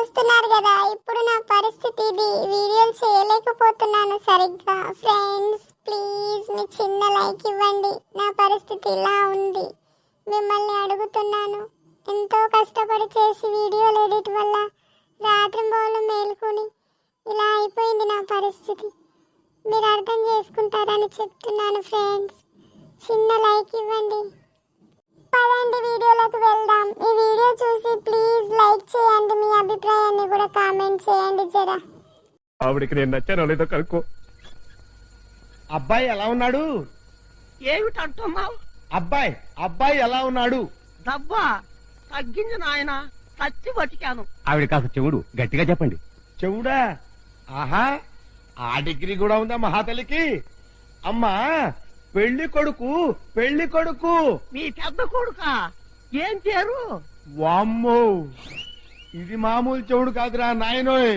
చూస్తున్నారు కదా, ఇప్పుడు నా పరిస్థితి ఇది. వీడియోలు చేయలేకపోతున్నాను సరిగ్గా. ఫ్రెండ్స్ ప్లీజ్ మీ చిన్న లైక్ ఇవ్వండి. నా పరిస్థితి ఇలా ఉంది. మిమ్మల్ని అడుగుతున్నాను. ఎంతో కష్టపడి చేసి వీడియోలు ఎడిట్ వల్ల రాత్రింబవళ్ళు మేలుకొని ఇలా అయిపోయింది నా పరిస్థితి. మీరు అర్థం చేసుకుంటారని చెప్తున్నాను ఫ్రెండ్స్. చిన్న లైక్ ఇవ్వండి. పదండి వీడియోలోకి వెళ్దాం. ఈ వీడియో చూసి ప్లీజ్ లైక్ చేయండి. మీ అభిప్రాయాన్ని కూడా కామెంట్ చేయండి జరా. ఆవిడికి నేను నచ్చానో లేదో కనుక్కో. అబ్బాయి ఎలా ఉన్నాడు? ఏమిటంటున్నావు? అబ్బాయి అబ్బాయి ఎలా ఉన్నాడు? డబ్బా తగ్గింది నాయన, చచ్చి బతికాను. ఆవిడ కాస్త చెవుడు గట్టిగా చెప్పండి. చెవుడా? ఆహా, ఆ డిగ్రీ కూడా ఉందా మహాతలికి? అమ్మా, పెళ్లి కొడుకు పెళ్లి కొడుకు. మీ పెద్ద కొడుక ఏం చేరు? వామ్మో, ఇది మామూలు చెవుడు కాదురా నాయనోయ్.